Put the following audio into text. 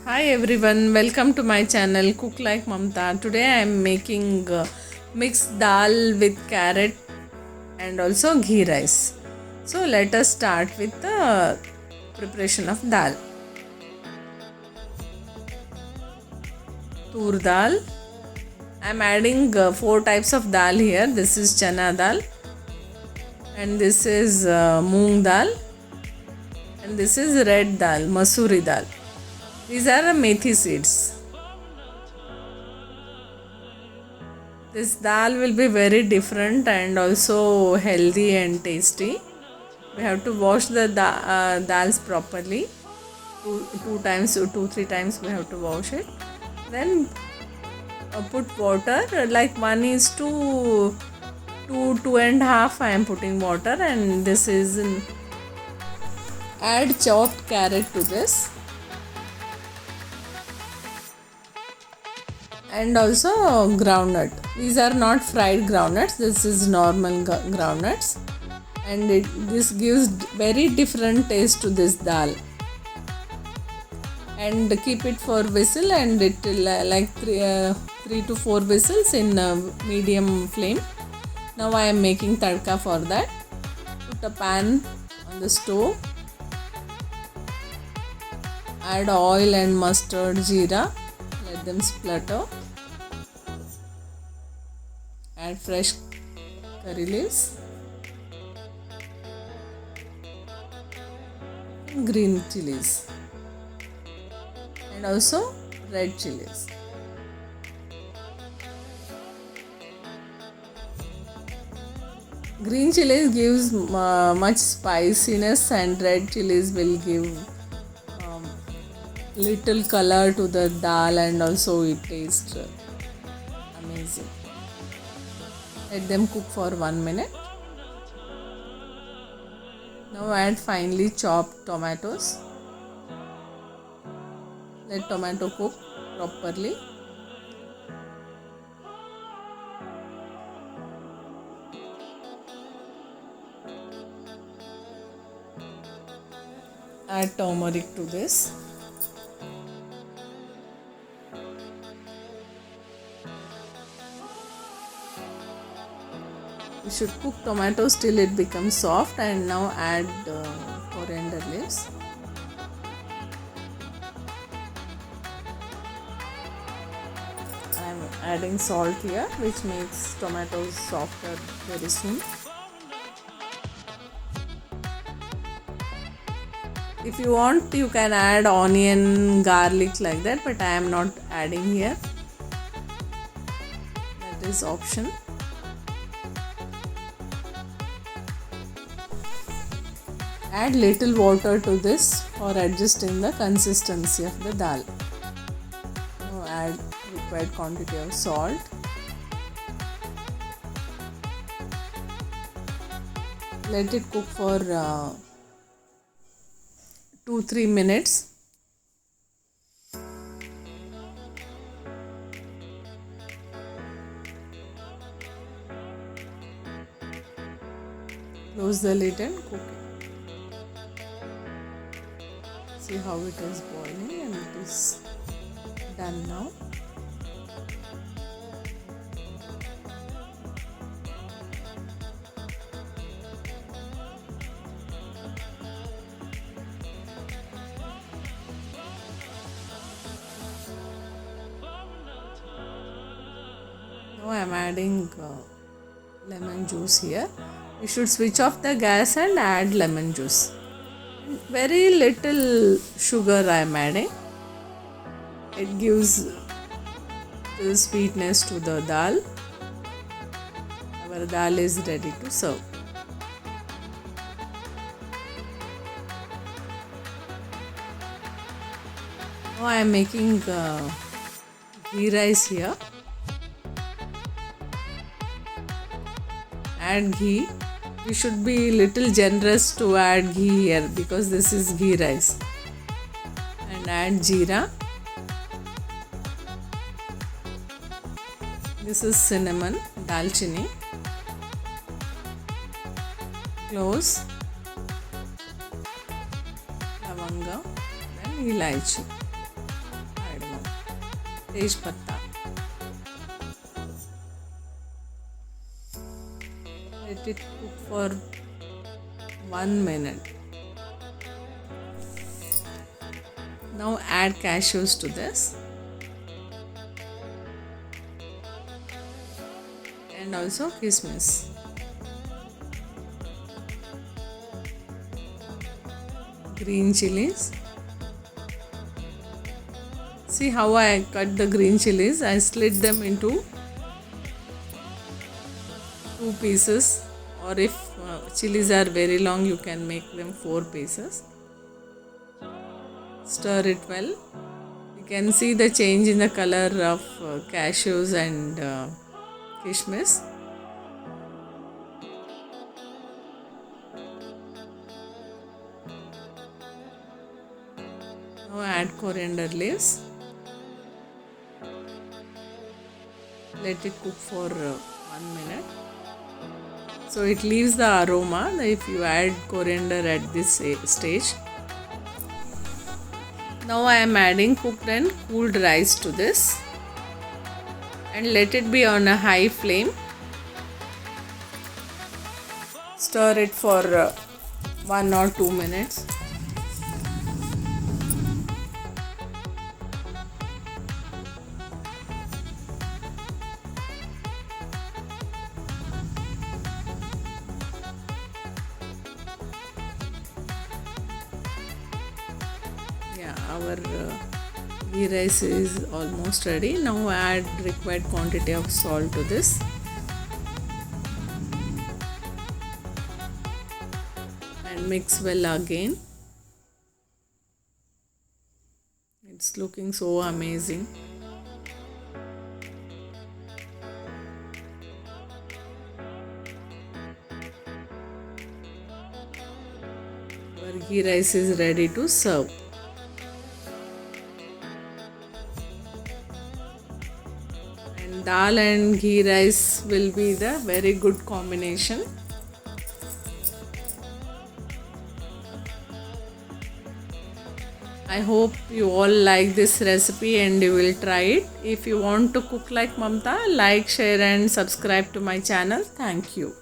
Hi everyone, welcome to my channel Cook Like Mamta. Today I am making mixed dal with carrot and also ghee rice. So let us start with the preparation of dal. Tur dal. I am adding four types of dal here. This is chana dal and this is moong dal and this is red dal, masuri dal. These are methi seeds. This dal will be very different and also healthy and tasty. We have to wash the dals properly. Two, 3 times we have to wash it. Then put water like 1 is to 2.5 I am putting water, and this is add chopped carrot to this. And also groundnut. These are not fried groundnuts, this is normal groundnuts, and this gives very different taste to this dal. And keep it for whistle, and it like 3 to 4 whistles in medium flame. Now I am making tadka for that. Put a pan on the stove, add oil and mustard, jeera, let them splutter. Add fresh curry leaves and green chilies and also red chilies. Green chilies gives much spiciness, and red chilies will give little color to the dal, and also it tastes amazing. Let them cook for 1 minute. Now add finely chopped tomatoes. Let tomato cook properly. Add turmeric to this. You should cook tomatoes till it becomes soft, and now add coriander leaves. I am adding salt here, which makes tomatoes softer very soon. If you want, you can add onion, garlic like that, but I am not adding here. That is option. Add little water to this for adjusting the consistency of the dal. Now add required quantity of salt. Let it cook for 2-3 minutes. Close the lid and cook it. See how it is boiling, and it is done now. Now I am adding lemon juice here. You should switch off the gas and add lemon juice. Very little sugar I am adding. It gives the sweetness to the dal. Our dal is ready to serve. Now I am making ghee rice here. Add ghee. We should be little generous to add ghee here because this is ghee rice. And add jeera. This is cinnamon, dalchini, cloves, lavanga and elaichi. tej patta. Let it cook for 1 minute. Now add cashews to this and also kismis. Green chilies. See how I cut the green chilies. I slit them into 2 pieces, or if chilies are very long you can make them 4 pieces. Stir it well. You can see the change in the color of cashews and kishmish. Now add coriander leaves. Let it cook for 1 minute. So it leaves the aroma if you add coriander at this stage. Now I am adding cooked and cooled rice to this and let it be on a high flame. Stir it for 1 or 2 minutes. Yeah, our ghee rice is almost ready. Now add required quantity of salt to this. And mix well again. It's looking so amazing. Our ghee rice is ready to serve. And dal and ghee rice will be the very good combination. I hope you all like this recipe and you will try it. If you want to cook like Mamta, like, share and subscribe to my channel. Thank you.